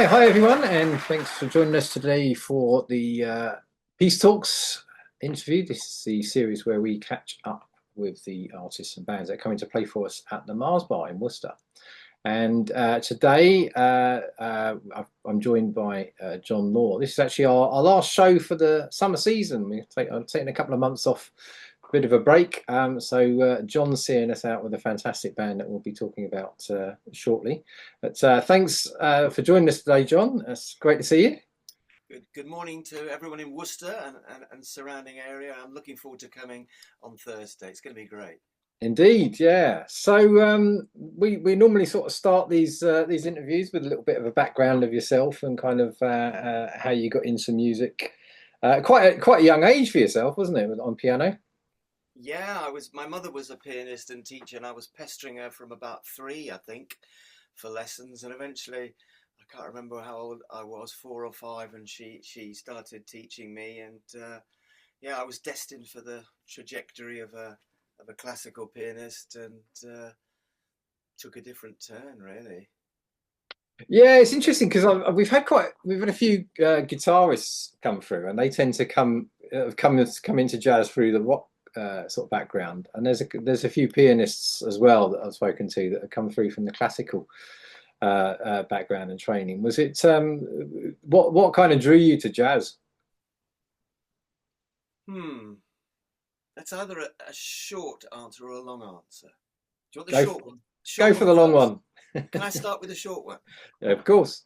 Hi everyone, and thanks for joining us today for the Peace Talks interview. This is the series where we catch up with the artists and bands that come in to play for us at the Mars Bar in Worcester. And today I'm joined by John Law. This is actually our last show for the summer season. I'm taking a couple of months off, a bit of a break. So John's seeing us out with a fantastic band that we'll be talking about shortly. But thanks for joining us today, John. It's great to see you. Good morning to everyone in Worcester and surrounding area. I'm looking forward to coming on Thursday. It's going to be great. Indeed, yeah. So we normally sort of start these interviews with a little bit of a background of yourself and kind of how you got into music. Quite a young age for yourself, wasn't it, on piano? Yeah, my mother was a pianist and teacher, and I was pestering her from about 3, I think, for lessons. And eventually, I can't remember how old I was, 4 or 5, and she started teaching me. And yeah, I was destined for the trajectory of a classical pianist, and took a different turn, really. Yeah, it's interesting because we've had a few guitarists come through, and they tend to come into jazz through the rock sort of background. And there's a few pianists as well that I've spoken to that have come through from the classical background and training. Was it what kind of drew you to jazz? That's either a short answer or a long answer. Do you want the short one? Go for the long one. Can I start with the short one? Yeah, of course.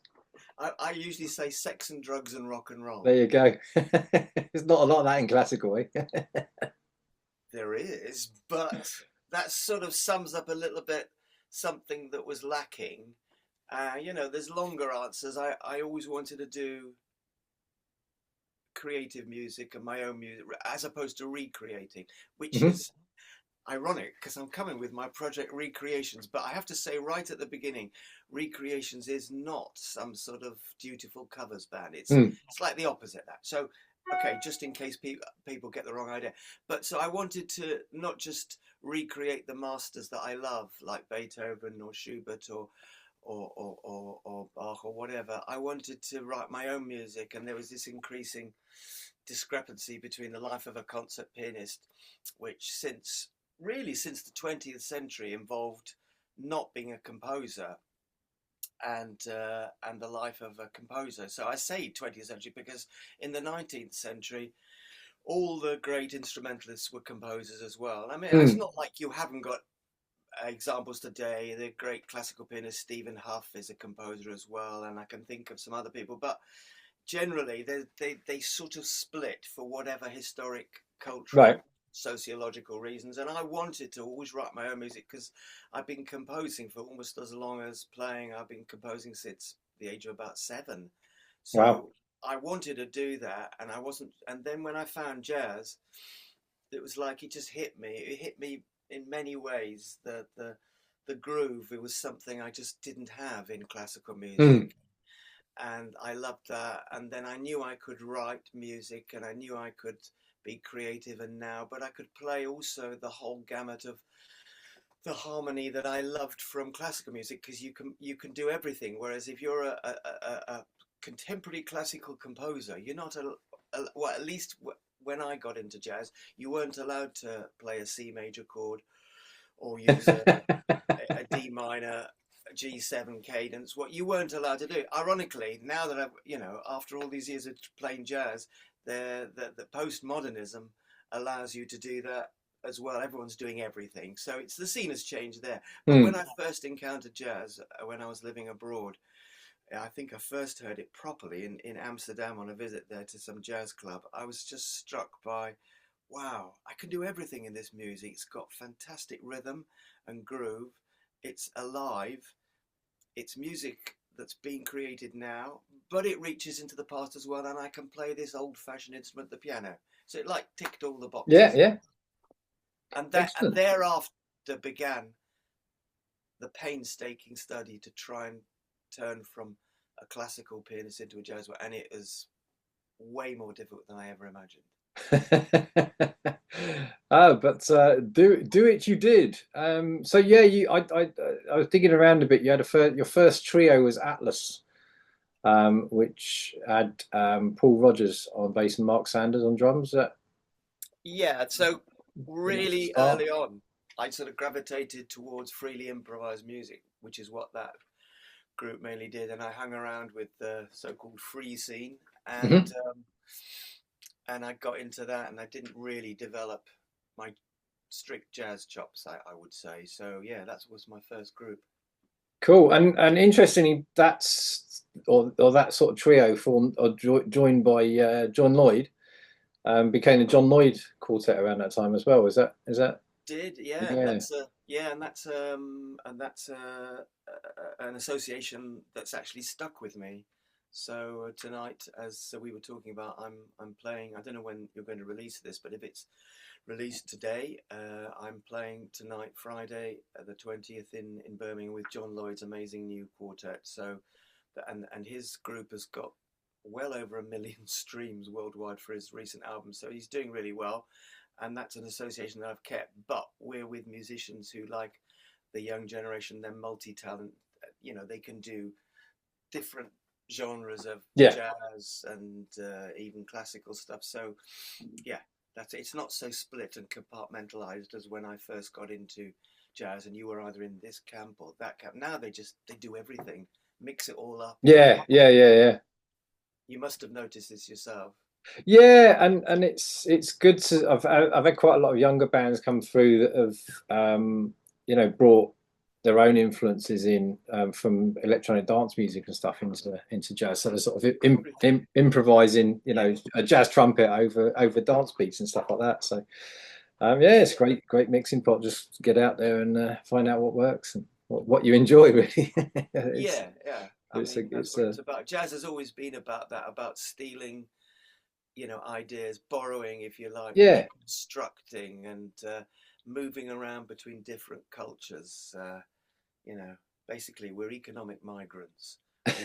I usually say sex and drugs and rock and roll. There you go. There's not a lot of that in classical, eh? There is, but that sort of sums up a little bit something that was lacking. There's longer answers. I always wanted to do creative music and my own music as opposed to recreating, which is ironic because I'm coming with my project Recreations, but I have to say right at the beginning, Recreations is not some sort of dutiful covers band. It's like the opposite of that. So okay, just in case people get the wrong idea, but so I wanted to not just recreate the masters that I love, like Beethoven or Schubert or Bach or whatever. I wanted to write my own music, and there was this increasing discrepancy between the life of a concert pianist, which since the 20th century involved not being a composer, and the life of a composer. So I say 20th century because in the 19th century, all the great instrumentalists were composers as well. I mean, it's not like you haven't got examples today. The great classical pianist Stephen Huff is a composer as well, and I can think of some other people. But generally, they sort of split for whatever historic, cultural, sociological reasons. And I wanted to always write my own music because I've been composing for almost as long as playing. I've been composing since the age of about 7. So I wanted to do that, and I wasn't. And then when I found jazz, it was like it just hit me. It hit me in many ways. The groove, it was something I just didn't have in classical music. And I loved that. And then I knew I could write music, and I knew I could be creative but I could play also the whole gamut of the harmony that I loved from classical music, because you can do everything. Whereas if you're a contemporary classical composer, you're not well, at least when I got into jazz, you weren't allowed to play a C major chord or use a D minor, G7 cadence. What you weren't allowed to do. Ironically, now that I've, after all these years of playing jazz, the postmodernism allows you to do that as well. Everyone's doing everything. So the scene has changed there. But when I first encountered jazz, when I was living abroad, I think I first heard it properly in Amsterdam on a visit there to some jazz club. I was just struck by, wow, I can do everything in this music. It's got fantastic rhythm and groove. It's alive. It's music that's being created now, but it reaches into the past as well, and I can play this old-fashioned instrument, the piano. So it ticked all the boxes. Yeah. And thereafter began the painstaking study to try and turn from a classical pianist into a jazz one, and it is way more difficult than I ever imagined. But do it you did. So yeah, I was digging around a bit. You had your first trio was Atlas. which had Paul Rodgers on bass and Mark Sanders on drums. That Yeah, so pretty much the really start. early on, I sort of gravitated towards freely improvised music, which is what that group mainly did, and I hung around with the so-called free scene, Mhm. and I got into that, and I didn't really develop my strict jazz chops, I would say. So yeah, that was my first group. Cool. And interestingly, that's or that sort of trio formed or joined by John Lloyd, became the John Lloyd Quartet around that time as well. Is that Did yeah, yeah. and that's an association that's actually stuck with me. So tonight, as we were talking about, I'm playing. I don't know when you're going to release this, but if it's released today, I'm playing tonight, Friday, the 20th in Birmingham with John Lloyd's amazing new quartet. So, and his group has got well over 1 million streams worldwide for his recent album. So he's doing really well, and that's an association that I've kept. But we're with musicians who, like the young generation, they're multi-talent. You know, they can do different genres of Yeah. jazz and even classical stuff. So yeah, that's it. It's not so split and compartmentalized as when I first got into jazz, and you were either in this camp or that camp. Now they do everything, mix it all up. Yeah, yeah, yeah, yeah. You must have noticed this yourself. Yeah, and it's good to I've had quite a lot of younger bands come through that have brought their own influences in from electronic dance music and stuff into jazz. So they're sort of Everything. improvising, Yeah, a jazz trumpet over dance beats and stuff like that. So yeah, it's yeah, great mixing pot. Just get out there and find out what works and what you enjoy really. it's yeah. I it's a mean, that's it's what a it's about. Jazz has always been about that, about stealing, ideas, borrowing, if you like, yeah. reconstructing, and moving around between different cultures. You know, basically, we're economic migrants.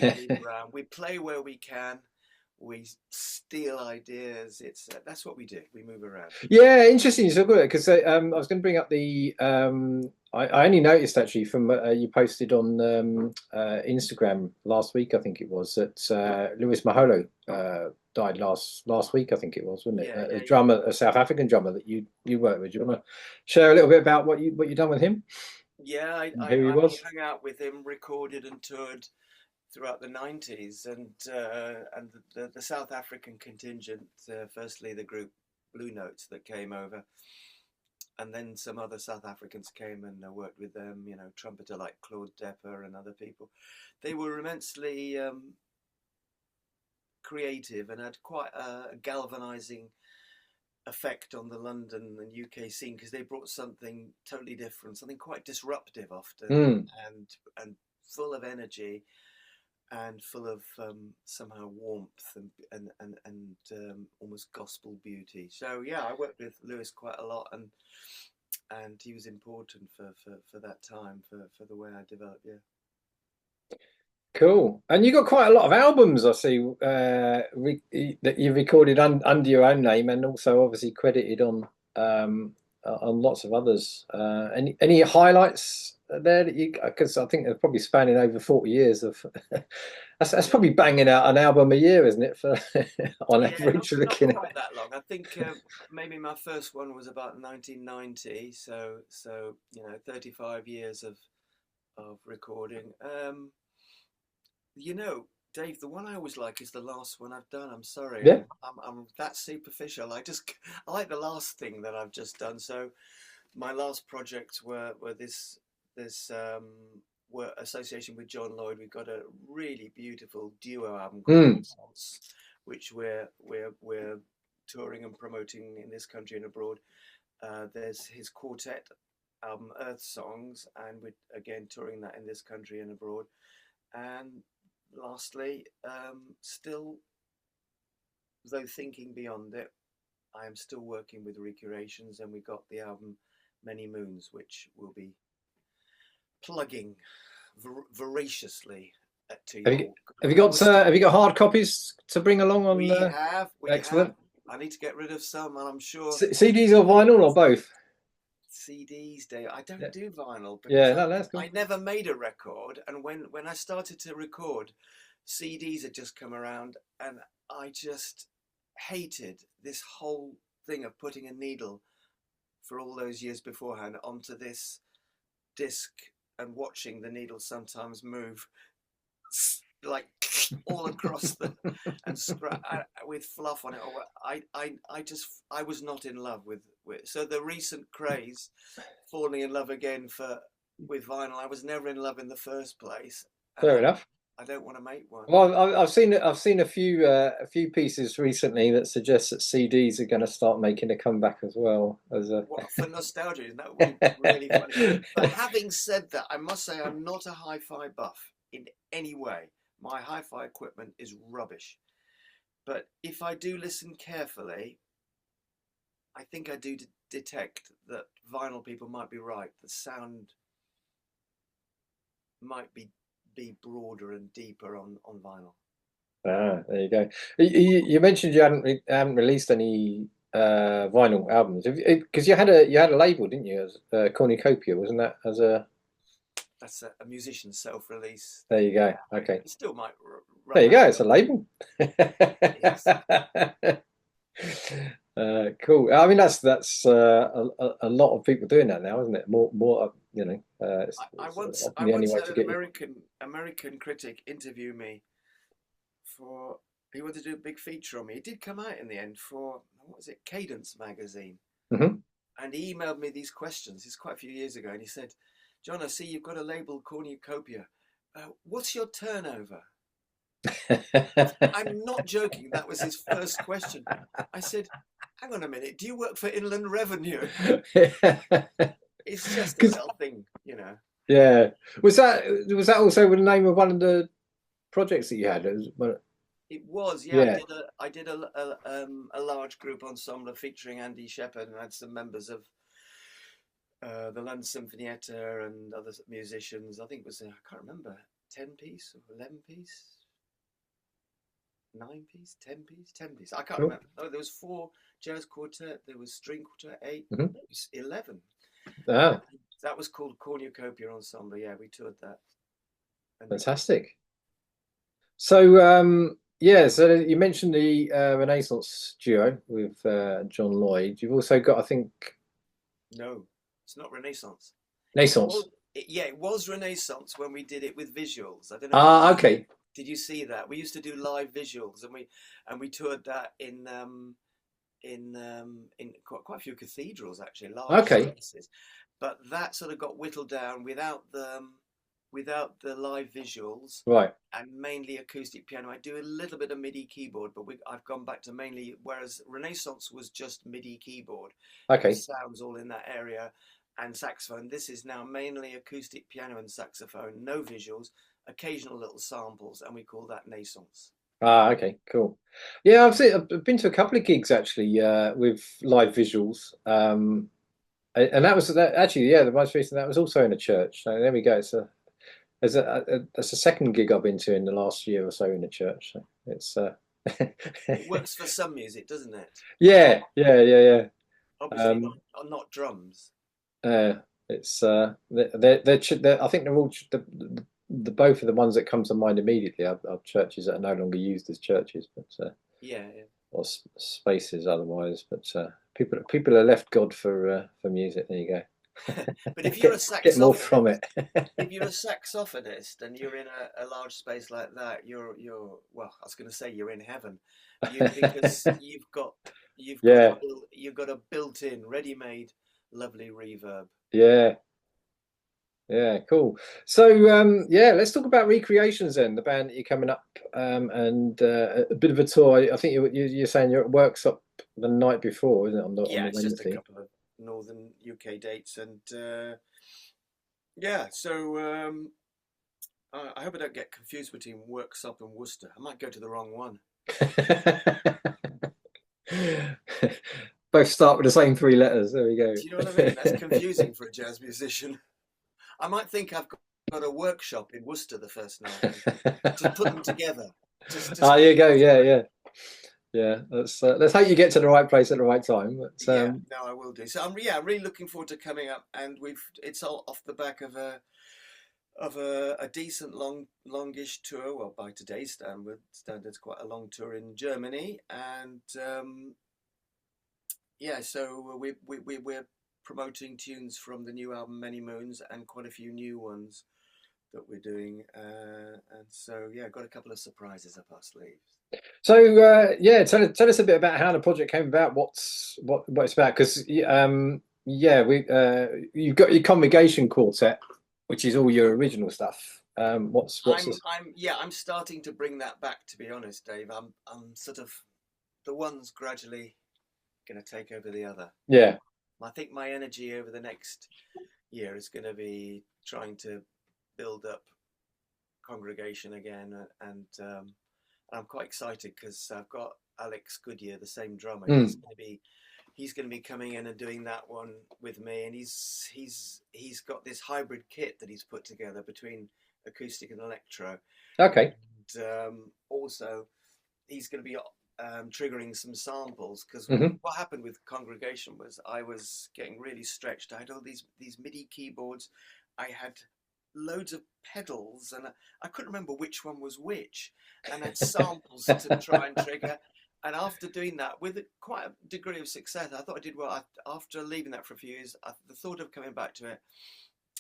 We move around, we play where we can, we steal ideas. It's that's what we do. We move around. Yeah, interesting you talk about it because I was going to bring up the I only noticed actually from you posted on Instagram last week, I think it was, that Lewis Maholo died last week, I think it was, wasn't it? Yeah, A yeah, yeah. drummer, a South African drummer that you worked with. Do you want to share a little bit about what you done with him Yeah, and who he I was? hung out with him, recorded and toured throughout the 90s, and the South African contingent, firstly the group Blue Notes that came over, and then some other South Africans came and worked with them, trumpeter like Claude Depper and other people. They were immensely creative and had quite a galvanizing effect on the London and UK scene because they brought something totally different, something quite disruptive often, Mm. and full of energy and full of somehow warmth and almost gospel beauty. So yeah, I worked with Lewis quite a lot, and he was important for that time for the way I developed. Yeah. Cool. And you got quite a lot of albums, I see, that you recorded under your own name, and also obviously credited on lots of others. Any highlights there that you? Because I think they're probably spanning over 40 years of. That's Yeah, probably banging out an album a year, isn't it? For on yeah, average, not looking quite at. that long. I think maybe my first one was about 1990. So 35 years of recording. You know, Dave, the one I always like is the last one I've done. I'm sorry, Yeah. I'm that superficial. I like the last thing that I've just done. So my last projects were this were association with John Lloyd. We've got a really beautiful duo album called Mm. Results, which we're touring and promoting in this country and abroad. There's his quartet album Earth Songs, and we're again touring that in this country and abroad. And lastly, still, though thinking beyond it, I am still working with recreations, and we got the album Many Moons, which will be plugging voraciously to Have you your. have you And got have you got hard copies to bring along on? We have. Excellent. I need to get rid of some, and I'm sure CDs or vinyl or both? CDs, Dave. I don't Yeah. do vinyl because Yeah. No, that's I cool. never made a record, and when I started to record, CDs had just come around, and I just hated this whole thing of putting a needle for all those years beforehand onto this disc and watching the needle sometimes move like all across the and with fluff on it. Or I was not in love with. So the recent craze, falling in love again with vinyl, I was never in love in the first place, and Fair enough. I don't want to make one. Well, I've seen a few pieces recently that suggest that CDs are going to start making a comeback as well as a. What, for nostalgia, isn't that would be really funny? But having said that, I must say I'm not a hi-fi buff in any way. My hi-fi equipment is rubbish. But if I do listen carefully, I think I do detect that vinyl people might be right. The sound might be broader and deeper on vinyl. Ah, there you go. You mentioned you hadn't released any vinyl albums because you had a label, didn't you? As Cornucopia, wasn't that as a? That's a musician's self-release. There you go. Okay. It still might. There you go. It's a label. Yes. Cool. I mean, that's a lot of people doing that now, isn't it? More, you know. I once way had to an get American critic interview me for. He wanted to do a big feature on me. It did come out in the end for, what was it, Cadence magazine. you. And he emailed me these questions. It's quite a few years ago, and he said, "John, I see you've got a label Cornucopia. What's your turnover?" I'm not joking. That was his first question. I said, "Hang on a minute. Do you work for Inland Revenue?" It's just a little thing, you know. Yeah. Was that also the name of one of the projects that you had? It was, yeah. Yeah. I did a large group ensemble featuring Andy Shepherd, and I had some members of the London Sinfonietta and other musicians. I think it was I can't remember, 10-piece or 11-piece. 9-piece, 10-piece, 10-piece. I can't Cool. remember. Oh, there was 4 jazz quartet. There was string quartet, 8. Mhm. It was 11. Ah, That was called Cornucopia Ensemble. Yeah, we toured that. And fantastic. So, yeah, so you mentioned the Renaissance duo with John Lloyd. You've also got, I think, no, it's not Renaissance. Naissance. It was Renaissance when we did it with visuals. I don't know. Ah, okay. Did you see that? We used to do live visuals, and we toured that in quite a few cathedrals actually, large Okay. spaces. But that sort of got whittled down without the live visuals, Right. and mainly acoustic piano. I do a little bit of MIDI keyboard, but I've gone back to mainly. Whereas Renaissance was just MIDI keyboard, Okay. sounds all in that area, and saxophone. This is now mainly acoustic piano and saxophone, no visuals, occasional little samples, and we call that Naissance. Ah, okay, cool. Yeah, I've been to a couple of gigs actually with live visuals. And that was actually, yeah, the most recent that was also in a church. So there we go. That's a second gig I've been to in the last year or so in a church. So it's It works for some music, doesn't it? yeah. Obviously, Um, not drums. it's they're I think they're all the both of the ones that come to mind immediately are churches that are no longer used as churches, but Yeah. or spaces otherwise. But people are left God for music. There you go. But if you're get more from it. if you're a saxophonist and you're in a large space like that, you're well, I was going to say you're in heaven, because you've got a built-in, ready-made, lovely reverb. Yeah, cool. So yeah, let's talk about Recreations then, the band that you're coming up, and a bit of a tour. I think you're saying you're at Workshop the night before, isn't it? On the It's just a Wednesday. couple of northern UK dates, and yeah. So I hope I don't get confused between Worksop and Worcester. I might go to the wrong one. Both start with the same 3 letters. There we go. Do you know what I mean? That's confusing for a jazz musician. I might think I've got a workshop in Worcester the first night to put them together. There you go. Yeah. Let's hope you get to the right place at the right time. But, yeah, no, I will do. So I'm really looking forward to coming up, and it's all off the back of a decent longish tour. Well, by today's standards, quite a long tour in Germany, and yeah, so we're promoting tunes from the new album Many Moons and quite a few new ones that we're doing, and so yeah, got a couple of surprises up our sleeves. So yeah, tell us a bit about how the project came about. What it's about? Because yeah, we you've got your Congregation Quartet, which is all your original stuff. What's this? I'm starting to bring that back. To be honest, Dave, I'm sort of the one's gradually going to take over the other. Yeah, I think my energy over the next year is going to be trying to build up Congregation again, and I'm quite excited because I've got Alex Goodyear, the same drummer. mm. He's going to be coming in and doing that one with me, and he's got this hybrid kit that he's put together between acoustic and electro. Okay. And also, he's going to be triggering some samples because Hmm. what happened with Congregation was I was getting really stretched. I had all these MIDI keyboards. I had loads of pedals, and I couldn't remember which one was which, and I had samples to try and trigger. And after doing that with quite a degree of success, I thought I did well. After leaving that for a few years, the thought of coming back to it,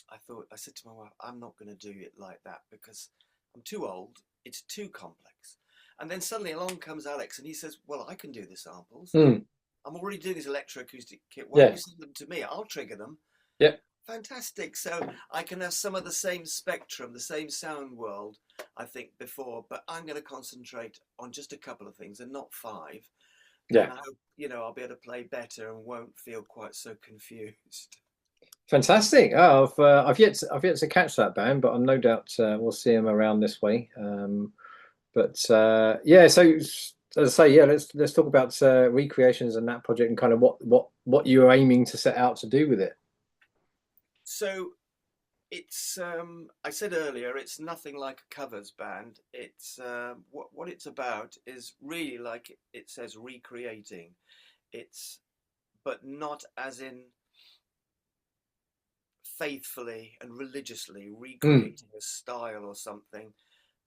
I said to my wife, I'm not going to do it like that because I'm too old. It's too complex. And then suddenly along comes Alex, and he says, "Well, I can do the samples. Mm. I'm already doing this electroacoustic kit. Why don't Yeah, you send them to me? I'll trigger them." yeah, Fantastic. So I can have some of the same spectrum, the same sound world, I think, before, but I'm going to concentrate on just a couple of things and not five. yeah. And I hope, I'll be able to play better and won't feel quite so confused. Fantastic. Oh, I've yet to catch that band, but I'm no doubt we'll see them around this way. But yeah, so as I say, yeah, let's talk about recreations and that project and kind of what you're aiming to set out to do with it. So it's, I said earlier, it's nothing like a covers band. It's what it's about is really like it says recreating. It's, but not as in faithfully and religiously Mm. recreating a style or something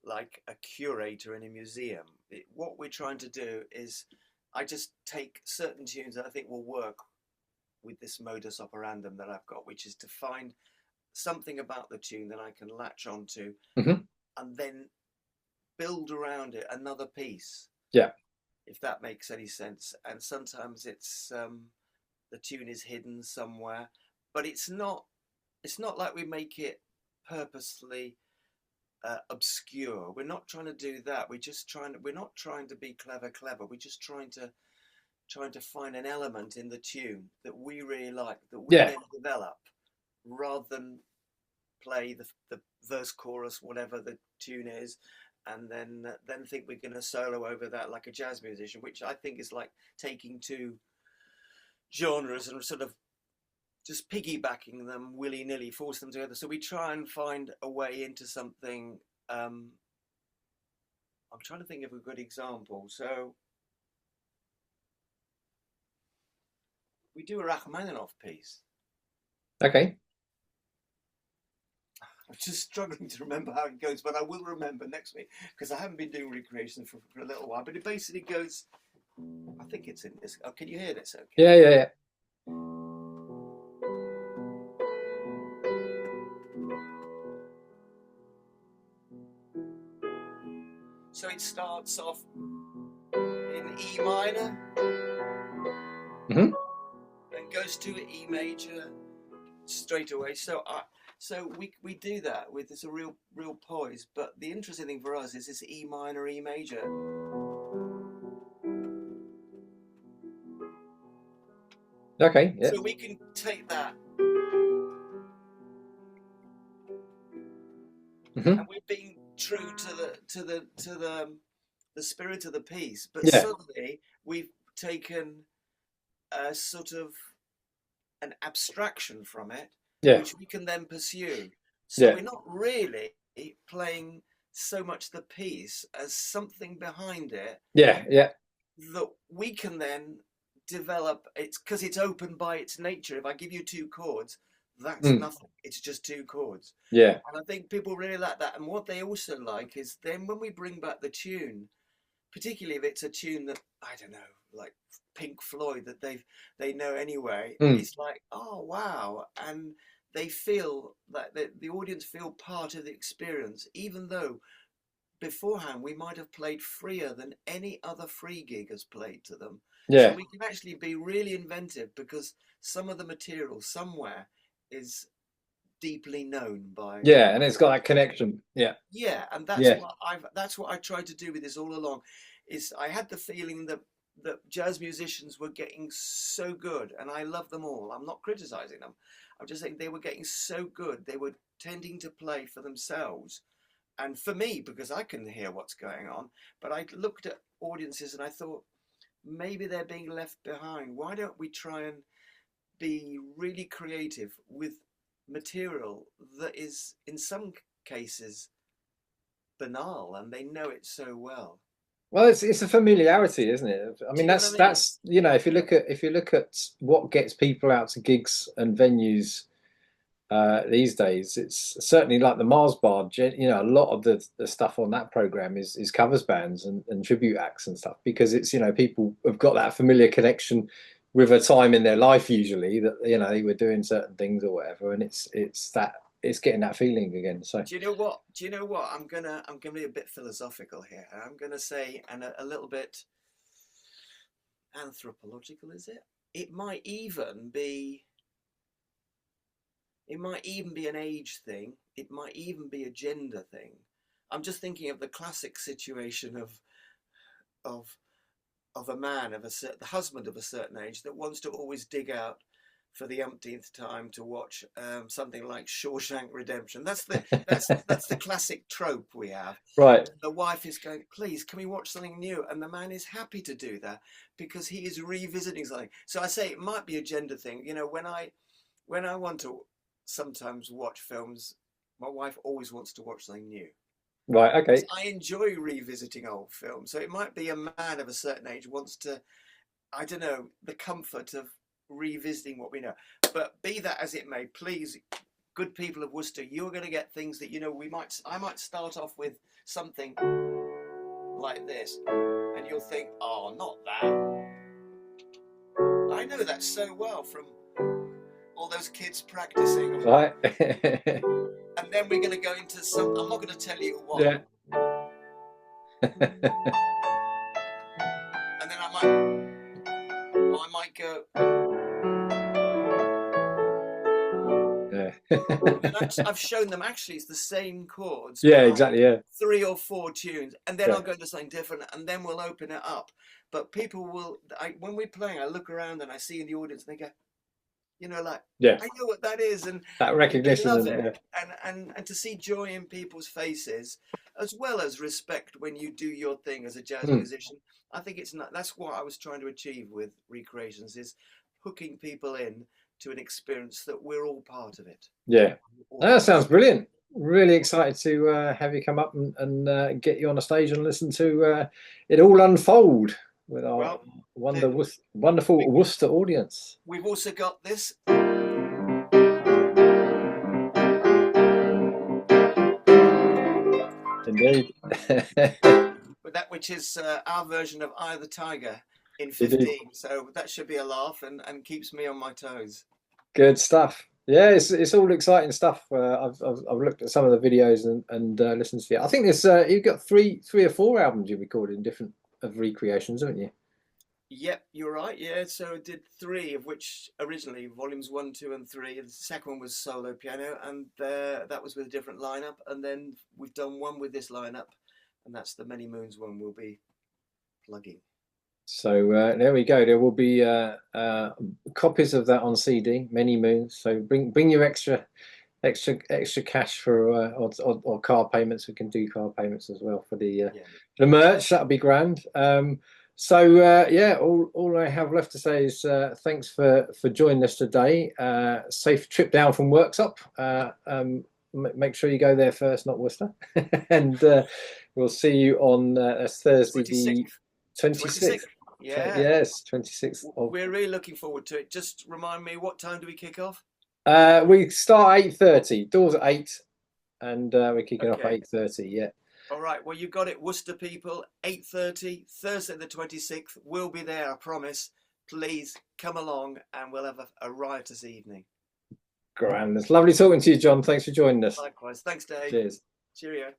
like a curator in a museum. What we're trying to do is I just take certain tunes that I think will work with this modus operandum that I've got, which is to find something about the tune that I can latch onto Hmm. and then build around it another piece, Yeah, if that makes any sense. And sometimes it's the tune is hidden somewhere, but it's not like we make it purposely obscure. We're not trying to do that. We're not trying to be clever. We're just trying to find an element in the tune that we really like, that we yeah, then develop, rather than play the verse, chorus, whatever the tune is, and then think we're going to solo over that like a jazz musician, which I think is like taking two genres and sort of just piggybacking them willy nilly, force them together. So we try and find a way into something. I'm trying to think of a good example. So we do a Rachmaninoff piece. okay. I'm just struggling to remember how it goes, but I will remember next week because I haven't been doing recreations for a little while. But it basically goes. I think it's in this. Oh, can you hear this? Okay. Yeah, yeah, yeah. So it starts off in E minor Hmm. and goes to E major straight away. So we do that with this a real poise. But the interesting thing for us is this E minor, E major. Okay, yeah. So we can take that, Hmm. and we're being true to the spirit of the piece. But Yeah, suddenly we've taken a sort of an abstraction from it, yeah, which we can then pursue. So yeah, we're not really playing so much the piece as something behind it yeah, yeah. that we can then develop. It's because it's open by its nature. If I give you two chords, That's Mm. nothing. It's just two chords. Yeah. And I think people really like that. And what they also like is then when we bring back the tune, particularly if it's a tune that, I don't know, like Pink Floyd, that they know anyway, Mm. it's like, oh wow. And they feel that the audience feel part of the experience, even though beforehand we might have played freer than any other free gig has played to them. So Yeah. we can actually be really inventive because some of the material somewhere is deeply known by Yeah. And it's got that audiences. connection. Yeah. Yeah, and Yeah. that's what I tried to do with this all along. Is I had the feeling that jazz musicians were getting so good, and I love them all. I'm not criticizing them. I'm just saying they were getting so good. They were tending to play for themselves and for me because I can hear what's going on. But I looked at audiences and I thought maybe they're being left behind. Why don't we try and be really creative with material that is in some cases banal and they know it so well. Well, it's a familiarity, isn't it? I Do mean, you know what I mean? that's if you look at what gets people out to gigs and venues these days, it's certainly like the Mars Bar. You know, a lot of the stuff on that program is covers bands and tribute acts and stuff because it's people have got that familiar connection with a time in their life usually that they were doing certain things or whatever, and it's getting that feeling again. So Do you know what? Do you know what? I'm gonna be a bit philosophical here. I'm gonna say and a little bit anthropological, is it? It might even be it might even be an age thing. It might even be a gender thing. I'm just thinking of the classic situation of of a man of the husband of a certain age that wants to always dig out for the umpteenth time to watch something like Shawshank Redemption. That's the classic trope we have. right, The wife is going, please, can we watch something new? And the man is happy to do that because he is revisiting something. So I say it might be a gender thing. You know, when I want to sometimes watch films, my wife always wants to watch something new. right, okay, I enjoy revisiting old films. So it might be a man of a certain age wants to, I don't know, the comfort of revisiting what we know. But be that as it may, please, good people of Worcester, you're going to get things that I might start off with something like this, and you'll think, oh, not that. I know that so well from all those kids practicing. right, And then we're going to go into some. I'm not going to tell you what. yeah. And then I might go. Yeah. And then I've shown them actually it's the same chords Yeah, behind exactly. Yeah, 3 or 4 tunes, and then yeah, I'll go to something different, and then we'll open it up. But people will, when we're playing, I look around and I see in the audience, and they go, like yeah. I know what that is, and That they recognition love and it, yeah. and to see joy in people's faces, as well as respect when you do your thing as a jazz Hmm. musician. I think it's not. That's what I was trying to achieve with Recreations is hooking people in to an experience that we're all part of it. Yeah. All of That sounds us. brilliant. Really excited to have you come up and get you on the stage and listen to it all unfold with our Well, the, wonderful we, Worcester audience. we've also got this Indeed. with that, which is our version of Eye of the Tiger in Indeed. 15. So that should be a laugh and keeps me on my toes. Good stuff. Yeah, it's all exciting stuff. I've looked at some of the videos and listened to it. I think there's you've got three or four albums you recorded in different of recreations, haven't you? Yep, you're right. Yeah, so I did 3 of which originally volumes 1, 2, and 3. And the second one was solo piano, and that was with a different lineup. And then we've done one with this lineup, and that's the Many Moons one we'll be plugging. So there we go. There will be copies of that on CD, Many Moons. So bring your extra cash for or car payments. We can do car payments as well for Yeah. the merch. That'll be grand. So yeah, all I have left to say is thanks for joining us today. Safe trip down from Worksop. Make sure you go there first, not Worcester. And we'll see you on Thursday, the 26th. 26th. 26th. Yeah. Yes, 26th of We're really looking forward to it. Just remind me, what time do we kick off? We start 8:30. Doors at 8, and we're kicking off at Okay. 8:30. Yeah. All right. Well, you got it, Worcester people. 8:30, Thursday the 26th. We'll be there, I promise. Please come along, and we'll have a riotous evening. Grand. It's lovely talking to you, John. Thanks for joining us. Likewise. Thanks, Dave. Cheers. Cheerio.